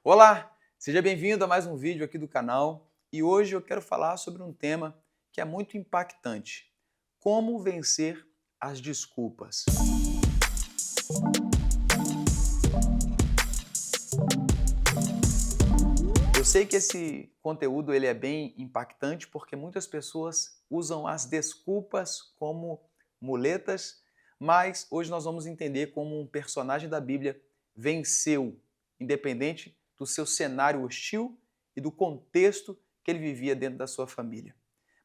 Olá, seja bem-vindo a mais um vídeo aqui do canal e hoje eu quero falar sobre um tema que é muito impactante: como vencer as desculpas. Eu sei que esse conteúdo ele é bem impactante porque muitas pessoas usam as desculpas como muletas, mas hoje nós vamos entender como um personagem da Bíblia venceu, independente do seu cenário hostil e do contexto que ele vivia dentro da sua família.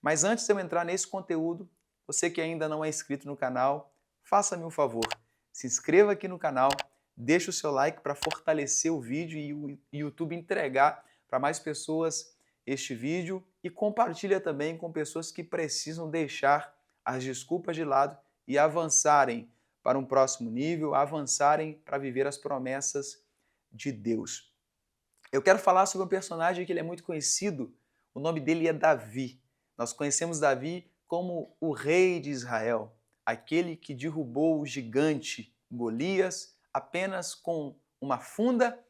Mas antes de eu entrar nesse conteúdo, você que ainda não é inscrito no canal, faça-me um favor, se inscreva aqui no canal, deixe o seu like para fortalecer o vídeo e o YouTube entregar para mais pessoas este vídeo e compartilha também com pessoas que precisam deixar as desculpas de lado e avançarem para um próximo nível, avançarem para viver as promessas de Deus. Eu quero falar sobre um personagem que ele é muito conhecido, o nome dele é Davi. Nós conhecemos Davi como o rei de Israel, aquele que derrubou o gigante Golias apenas com uma funda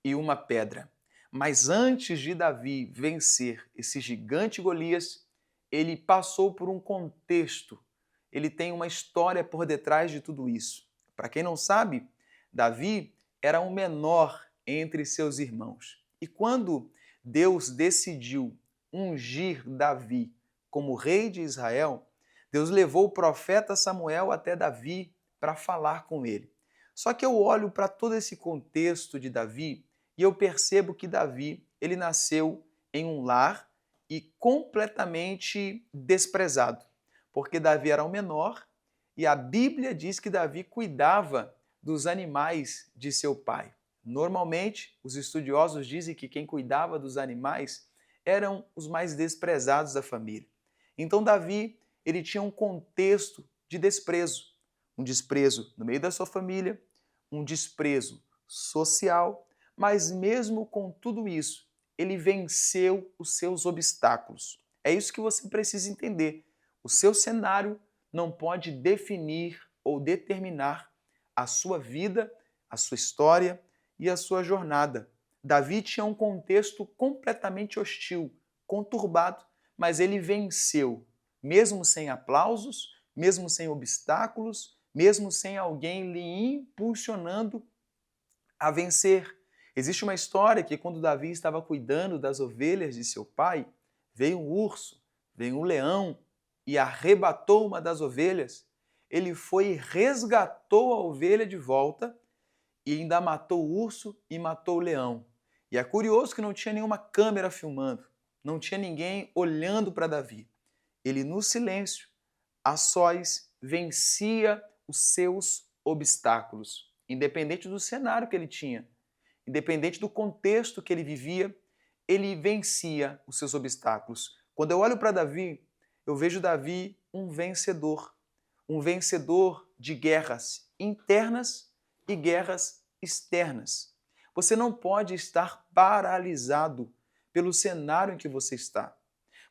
e uma pedra. Mas antes de Davi vencer esse gigante Golias, ele passou por um contexto, ele tem uma história por detrás de tudo isso. Para quem não sabe, Davi era o menor entre seus irmãos. E quando Deus decidiu ungir Davi como rei de Israel, Deus levou o profeta Samuel até Davi para falar com ele. Só que eu olho para todo esse contexto de Davi e eu percebo que Davi, ele nasceu em um lar e completamente desprezado, porque Davi era o menor e a Bíblia diz que Davi cuidava dos animais de seu pai. Normalmente, os estudiosos dizem que quem cuidava dos animais eram os mais desprezados da família. Então Davi, ele tinha um contexto de desprezo, um desprezo no meio da sua família, um desprezo social, mas mesmo com tudo isso, ele venceu os seus obstáculos. É isso que você precisa entender. O seu cenário não pode definir ou determinar a sua vida, a sua história e a sua jornada. Davi tinha um contexto completamente hostil, conturbado, mas ele venceu, mesmo sem aplausos, mesmo sem obstáculos, mesmo sem alguém lhe impulsionando a vencer. Existe uma história que quando Davi estava cuidando das ovelhas de seu pai, veio um urso, veio um leão e arrebatou uma das ovelhas. Ele foi e resgatou a ovelha de volta e ainda matou o urso e matou o leão. E é curioso que não tinha nenhuma câmera filmando, não tinha ninguém olhando para Davi. Ele, no silêncio, a sós, vencia os seus obstáculos, independente do cenário que ele tinha, independente do contexto que ele vivia, ele vencia os seus obstáculos. Quando eu olho para Davi, eu vejo Davi um vencedor de guerras internas e guerras externas. Você não pode estar paralisado pelo cenário em que você está.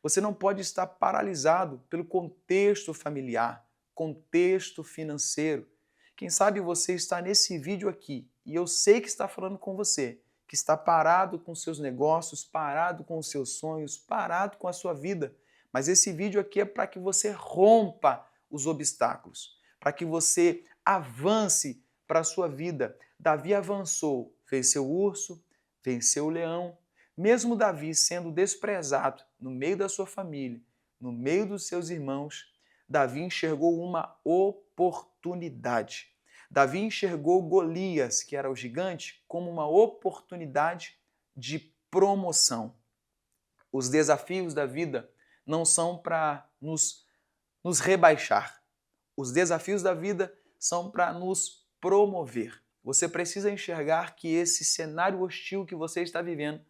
Você não pode estar paralisado pelo contexto familiar, contexto financeiro. Quem sabe você está nesse vídeo aqui e eu sei que está falando com você, que está parado com seus negócios, parado com os seus sonhos, parado com a sua vida. Mas esse vídeo aqui é para que você rompa os obstáculos, para que você avance para a sua vida. Davi avançou, venceu o urso, venceu o leão. Mesmo Davi sendo desprezado no meio da sua família, no meio dos seus irmãos, Davi enxergou uma oportunidade. Davi enxergou Golias, que era o gigante, como uma oportunidade de promoção. Os desafios da vida não são para nos rebaixar. Os desafios da vida são para nos promover. Você precisa enxergar que esse cenário hostil que você está vivendo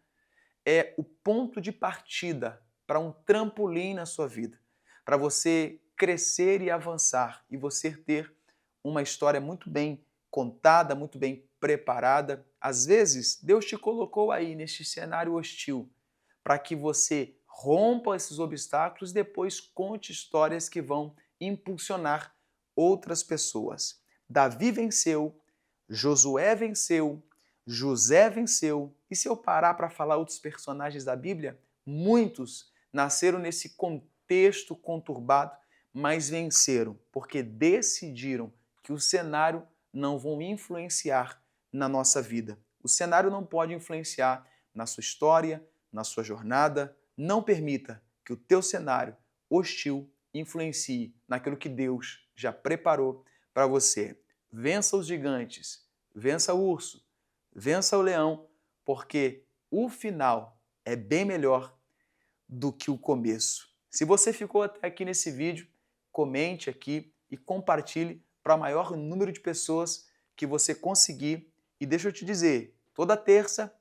é o ponto de partida para um trampolim na sua vida, para você crescer e avançar e você ter uma história muito bem contada, muito bem preparada. Às vezes, Deus te colocou aí neste cenário hostil para que você rompa esses obstáculos e depois conte histórias que vão impulsionar outras pessoas. Davi venceu, Josué venceu, José venceu, E se eu parar para falar outros personagens da Bíblia, muitos nasceram nesse contexto conturbado, mas venceram, porque decidiram que o cenário não vão influenciar na nossa vida. O cenário não pode influenciar na sua história, na sua jornada. Não permita que o teu cenário hostil influencie naquilo que Deus já preparou para você. Vença os gigantes, vença o urso, vença o leão, porque o final é bem melhor do que o começo. Se você ficou até aqui nesse vídeo, comente aqui e compartilhe para o maior número de pessoas que você conseguir. E deixa eu te dizer, toda terça,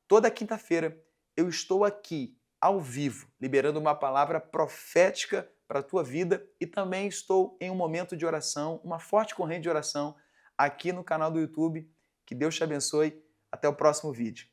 toda quinta-feira, eu estou aqui ao vivo, liberando uma palavra profética para a tua vida e também estou em um momento de oração, uma forte corrente de oração aqui no canal do YouTube. Que Deus te abençoe. Até o próximo vídeo.